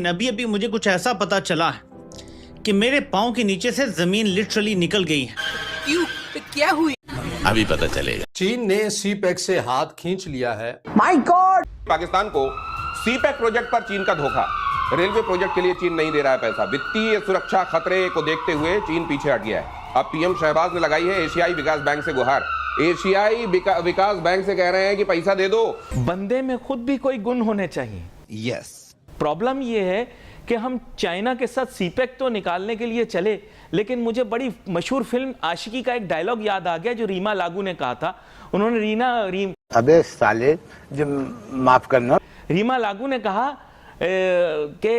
अभी अभी मुझे कुछ ऐसा पता चला है कि मेरे पाँव के नीचे से जमीन लिटरली निकल गई है। क्यों? तो क्या हुई? अभी पता चलेगा। चीन ने सीपेक से हाथ खींच लिया है। My God! पाकिस्तान को सीपेक प्रोजेक्ट पर चीन का धोखा। रेलवे प्रोजेक्ट के लिए चीन नहीं दे रहा है पैसा। वित्तीय सुरक्षा खतरे को देखते हुए चीन पीछे हट गया है। अब पीएम शहबाज ने लगाई है एशियाई विकास बैंक से गुहार। एशियाई विकास बैंक से कह रहे हैं कि पैसा दे दो। बंदे में खुद भी कोई गुण होने चाहिए। यस। प्रॉब्लम ये है कि हम चाइना के साथ सीपेक तो निकालने के लिए चले, लेकिन मुझे बड़ी मशहूर फिल्म आशिकी का एक डायलॉग याद आ गया जो रीमा लागू ने कहा था। उन्होंने अबे साले, जो माफ करना, रीमा लागू ने कहा कि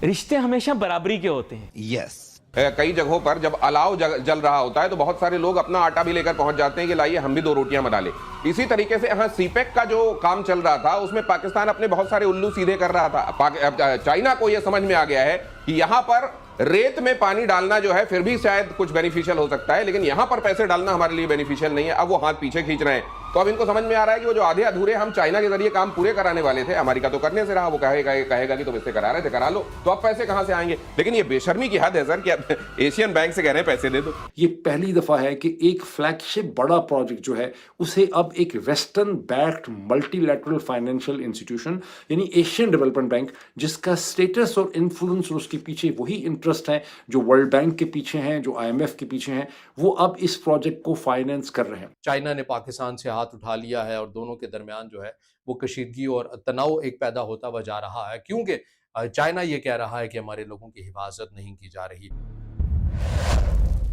रिश्ते हमेशा बराबरी के होते हैं। यस। कई जगहों पर जब अलाव जल रहा होता है तो बहुत सारे लोग अपना आटा भी लेकर पहुंच जाते हैं कि लाइए हम भी 2 रोटियां बना ले। इसी तरीके से यहाँ सीपेक का जो काम चल रहा था उसमें पाकिस्तान अपने बहुत सारे उल्लू सीधे कर रहा था। चाइना को यह समझ में आ गया है कि यहाँ पर रेत में पानी डालना जो है फिर भी शायद कुछ बेनिफिशियल हो सकता है, लेकिन यहां पर पैसे डालना हमारे लिए बेनिफिशियल नहीं है। अब वो हाथ पीछे खींच रहे हैं। तो अब इनको समझ में आ रहा है कि वो जो आधे अधूरे हम चाइना के जरिए काम पूरे कराने वाले थे, अमेरिका तो करने से रहा, वो कहेगा कि तुम इससे करा रहे थे, करा लो, तो अब पैसे कहां से आएंगे। लेकिन ये बेशर्मी की हद है सर कि अब एशियन बैंक से कह रहे हैं पैसे दे दो। ये पहली दफा है कि एक फ्लैगशिप बड़ा प्रोजेक्ट जो है उसे अब एक western backed multilateral financial institution यानी एशियन डेवलपमेंट बैंक, जिसका स्टेटस और इन्फ्लुएंस और उसके पीछे वही इंटरेस्ट है जो वर्ल्ड बैंक के पीछे हैं, जो IMF के पीछे हैं, वो अब इस प्रोजेक्ट को फाइनेंस कर रहे हैं। चाइना ने पाकिस्तान से हाथ उठा लिया है और दोनों के दरमियान जो है वो कशीदगी और तनाव एक पैदा होता हुआ जा रहा है, क्योंकि चाइना ये कह रहा है कि हमारे लोगों की हिफाजत नहीं की जा रही।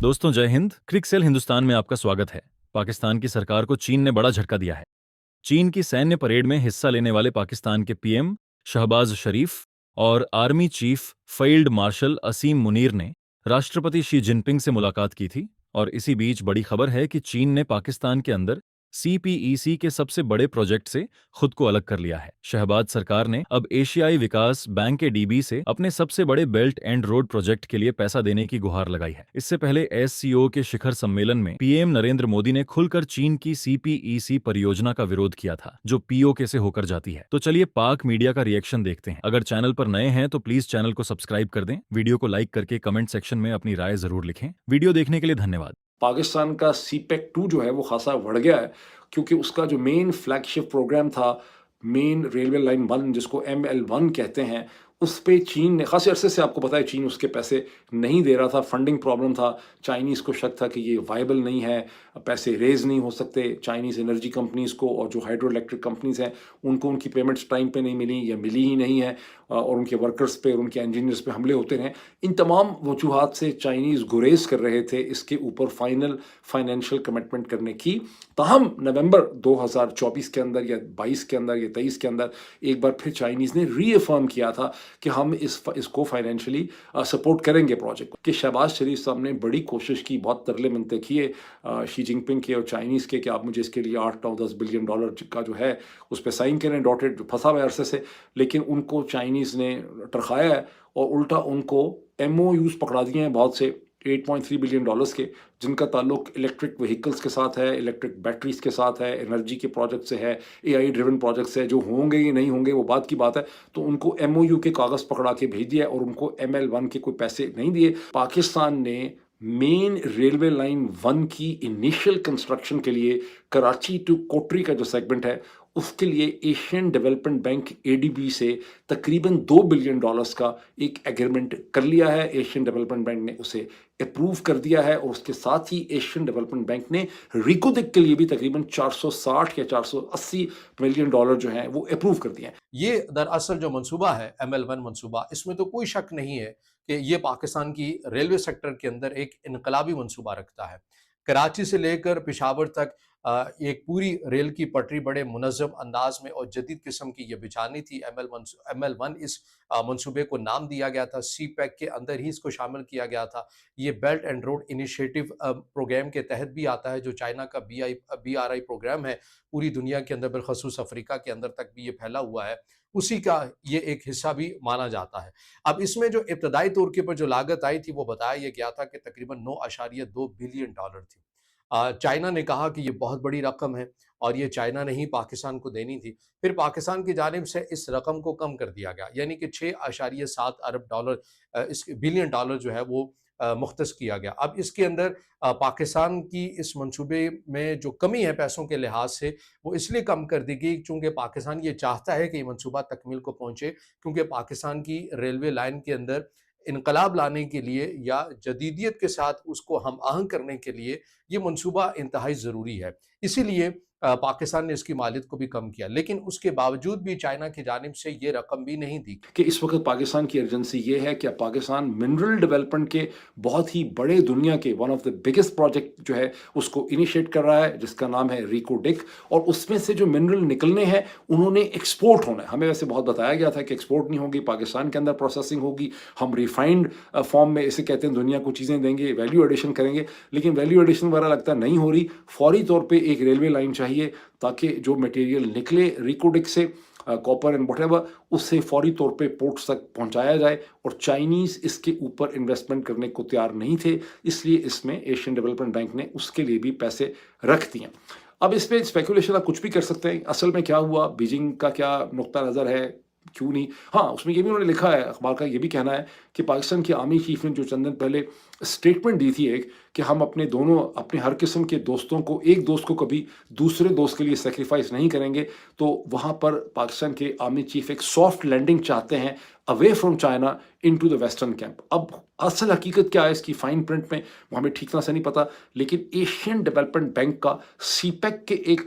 दोस्तों जय हिंद। क्रिकसेल हिंदुस्तान में आपका स्वागत है। पाकिस्तान की सरकार को चीन ने बड़ा झटका दिया है। चीन की सैन्य परेड में हिस्सा लेने वाले पाकिस्तान के PM शहबाज शरीफ और आर्मी चीफ फील्ड मार्शल असीम मुनीर ने राष्ट्रपति शी जिनपिंग से मुलाकात की थी। और इसी बीच बड़ी खबर है कि चीन ने पाकिस्तान के अंदर CPEC के सबसे बड़े प्रोजेक्ट से खुद को अलग कर लिया है। शहबाज सरकार ने अब एशियाई विकास बैंक के DB से अपने सबसे बड़े बेल्ट एंड रोड प्रोजेक्ट के लिए पैसा देने की गुहार लगाई है। इससे पहले SCO के शिखर सम्मेलन में PM नरेंद्र मोदी ने खुलकर चीन की CPEC परियोजना का विरोध किया था, जो POK से होकर जाती है। तो चलिए पाक मीडिया का रिएक्शन देखते हैं। अगर चैनल पर नए हैं तो प्लीज चैनल को सब्सक्राइब कर दें, वीडियो को लाइक करके कमेंट सेक्शन में अपनी राय जरूर लिखें। वीडियो देखने के लिए धन्यवाद। पाकिस्तान का सीपेक 2 जो है वो खासा बढ़ गया है, क्योंकि उसका जो मेन फ्लैगशिप प्रोग्राम था, मेन रेलवे लाइन 1 जिसको ML1 कहते हैं, उस पे चीन ने खासे अरसे से, आपको पता है, चीन उसके पैसे नहीं दे रहा था। फंडिंग प्रॉब्लम था। चाइनीज़ को शक था कि ये वायबल नहीं है, पैसे रेज नहीं हो सकते। चाइनीज़ एनर्जी कंपनीज़ को और जो हाइड्रो इलेक्ट्रिक कंपनीज़ हैं उनको उनकी पेमेंट्स टाइम पे नहीं मिली या मिली ही नहीं है, और उनके वर्कर्स पे और उनके इंजीनियर्स पे हमले होते रहे। इन तमाम वजूहात से चाइनीज़ गुरेज कर रहे थे इसके ऊपर फाइनल फाइनेंशियल कमिटमेंट करने की। ताहम नवंबर 2024 के अंदर या 22 के अंदर या 23 के अंदर एक बार फिर चाइनीज़ ने रीअफर्म किया था कि हम इसको फाइनेंशियली सपोर्ट करेंगे प्रोजेक्ट को। कि शहबाज शरीफ साहब ने बड़ी कोशिश की, बहुत तरले मिन्नतें किए शी जिनपिंग के और चाइनीज़ के कि आप मुझे इसके लिए 8, 9, 10 बिलियन डॉलर का जो है उस पर साइन करें, डॉटेड, फंसा हुआ अरसे से। लेकिन उनको चाइनीज़ ने टरखाया है और उल्टा उनको MOUs पकड़ा दिए हैं बहुत से 8.3 बिलियन डॉलर्स के, जिनका ताल्लुक इलेक्ट्रिक व्हीकल्स के साथ है, इलेक्ट्रिक बैटरीज के साथ है, एनर्जी के प्रोजेक्ट से है, AI ड्रिवन प्रोजेक्ट से है। जो होंगे या नहीं होंगे वो बात की बात है। तो उनको MOU के कागज़ पकड़ा के भेज दिया और उनको ML1 के कोई पैसे नहीं दिए। पाकिस्तान ने मेन रेलवे लाइन 1 की इनिशियल कंस्ट्रक्शन के लिए कराची टू कोटरी का जो सेगमेंट है उसके लिए एशियन डेवलपमेंट बैंक ADB से तकरीबन 2 बिलियन डॉलर्स का एक एग्रीमेंट कर लिया है। एशियन डेवलपमेंट बैंक ने उसे अप्रूव कर दिया है और उसके साथ ही एशियन डेवलपमेंट बैंक ने रिकोदिक के लिए भी तकरीबन 460 या 480 मिलियन डॉलर जो है वो अप्रूव कर दिए हैं। ये दरअसल जो मंसूबा है ML1 मंसूबा, इसमें तो कोई शक नहीं है कि ये पाकिस्तान की रेलवे सेक्टर के अंदर एक इनकलाबी मंसूबा रखता है। कराची से लेकर पेशावर तक एक पूरी रेल की पटरी बड़े मुनज़्ज़म अंदाज में और जदीद किस्म की ये बिछानी थी। ML1 इस मंसूबे को नाम दिया गया था। सीपेक के अंदर ही इसको शामिल किया गया था। ये belt and road initiative programme के तहत भी आता है, जो चाइना का BRI प्रोग्राम है। पूरी दुनिया के अंदर, बिलखसूस अफ्रीका के अंदर तक भी ये फैला हुआ है, उसी का ये एक हिस्सा भी माना जाता है। अब इसमें जो इब्तदाई तौर के ऊपर जो लागत आई थी वो बताया यह गया था कि तकरीबन 9.2 बिलियन डॉलर थी। चाइना ने कहा कि ये बहुत बड़ी रकम है और ये चाइना ने ही पाकिस्तान को देनी थी। फिर पाकिस्तान की जानिब से इस रकम को कम कर दिया गया, यानी कि 6.7 अरब डॉलर इस बिलियन डॉलर जो है वो मुख्तस किया गया। अब इसके अंदर पाकिस्तान की इस मंसूबे में जो कमी है पैसों के लिहाज से, वो इसलिए कम कर दी गई चूँकि पाकिस्तान ये चाहता है कि ये मंसूबा तकमील को पहुँचे, क्योंकि पाकिस्तान की रेलवे लाइन के अंदर इनकलाब लाने के लिए या जदीदियत के साथ उसको हम आहंग करने के लिए ये मंसूबा इंतहाई ज़रूरी है। इसीलिए पाकिस्तान ने इसकी मालियत को भी कम किया, लेकिन उसके बावजूद भी चाइना की जानिब से ये रकम भी नहीं दी। कि इस वक्त पाकिस्तान की अर्जेंसी ये है कि पाकिस्तान मिनरल डेवलपमेंट के बहुत ही बड़े दुनिया के one of the biggest project जो है उसको इनिशिएट कर रहा है, जिसका नाम है रिकोडिक, और उसमें से जो मिनरल निकलने हैं उन्होंने एक्सपोर्ट होना है। हमें वैसे बहुत बताया गया था कि एक्सपोर्ट नहीं होगी, पाकिस्तान के अंदर प्रोसेसिंग होगी, हम रिफाइंड फॉर्म में इसे कहते हैं दुनिया को चीज़ें देंगे, वैल्यू एडिशन करेंगे, लेकिन वैल्यू एडिशन वगैरह लगता नहीं हो रही। फौरी तौर पर एक रेलवे लाइन चाहिए ताकि जो मटेरियल निकले रिकोडिक से, कॉपर एंड व्हाटएवर, उससे फौरी तौर पे पोर्ट्स तक पहुंचाया जाए, और चाइनीज़ इसके ऊपर इन्वेस्टमेंट करने को तैयार नहीं थे, इसलिए इसमें एशियन डेवलपमेंट बैंक ने उसके लिए भी पैसे रख दिए। अब इस पे स्पेकुलेशन आप कुछ भी कर सकते हैं, असल में क्या हुआ, बीजिंग का क्या नुक्ता नज़र है, क्यों नहीं। हाँ, उसमें ये भी उन्होंने लिखा है, अखबार का ये भी कहना है कि पाकिस्तान की आर्मी चीफ ने जो चंद दिन पहले स्टेटमेंट दी थी एक, कि हम अपने हर किस्म के दोस्तों को, एक दोस्त को कभी दूसरे दोस्त के लिए सेक्रीफाइस नहीं करेंगे, तो वहाँ पर पाकिस्तान के आर्मी चीफ एक सॉफ्ट लैंडिंग चाहते हैं away from China into the western camp. अब असल हकीकत क्या है इसकी फाइन प्रिंट में वो हमें ठीक तरह से नहीं पता, लेकिन एशियन डेवलपमेंट बैंक का सीपेक के एक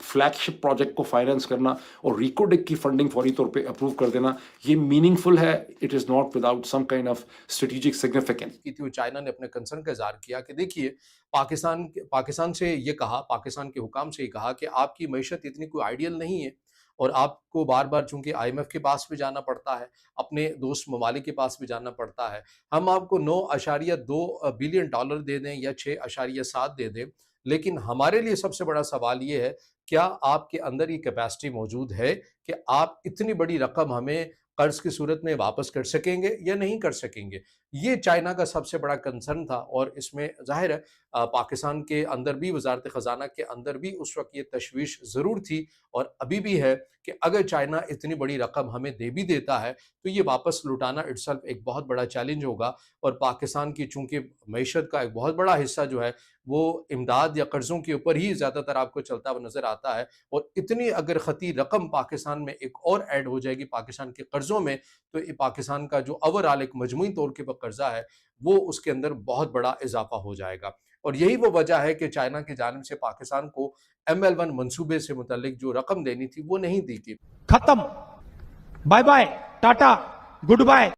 फ्लैगशिप प्रोजेक्ट को फाइनेंस करना और रिकोडिक की फंडिंग फौरी तौर पे अप्रूव कर देना, ये मीनिंगफुल है। It is not without some kind of strategic significance. China ने अपने कंसर्न का इज़हार किया कि देखिए, पाकिस्तान से ये कहा, पाकिस्तान के हुकाम से ये कहा कि आपकी मईशत इतनी कोई आइडियल नहीं है और आपको बार बार चूंकि IMF के पास भी जाना पड़ता है, अपने दोस्त ममालिक के पास भी जाना पड़ता है, हम आपको 9.2 बिलियन डॉलर दे दें या 6.7 दे दें, लेकिन हमारे लिए सबसे बड़ा सवाल ये है, क्या आपके अंदर ये कैपेसिटी मौजूद है कि आप इतनी बड़ी रकम हमें कर्ज की सूरत में वापस कर सकेंगे या नहीं कर सकेंगे। ये चाइना का सबसे बड़ा कंसर्न था, और इसमें जाहिर है पाकिस्तान के अंदर भी, वजारत ख़जाना के अंदर भी उस वक्त ये तशवीश ज़रूर थी और अभी भी है कि अगर चाइना इतनी बड़ी रकम हमें दे भी देता है तो ये वापस लुटाना इटसेल्फ एक बहुत बड़ा चैलेंज होगा, और पाकिस्तान की चूँकि मईशत का एक बहुत बड़ा हिस्सा जो है वो इमदाद या कर्ज़ों के ऊपर ही ज़्यादातर आपको चलता हुआ नज़र आता है, और इतनी अगर ख़ती रकम पाकिस्तान में एक और ऐड हो जाएगी पाकिस्तान के कर्ज़ों में, तो ये पाकिस्तान का जो ओवरऑल एक मजमूई तौर के ऊपर कर्जा है वो उसके अंदर बहुत बड़ा इजाफा हो जाएगा। और यही वो वजह है कि चाइना की जानिब से पाकिस्तान को ML1 मंसूबे से मुतल्लिक जो रकम देनी थी वो नहीं दी गई। खत्म, bye bye, tata, good bye.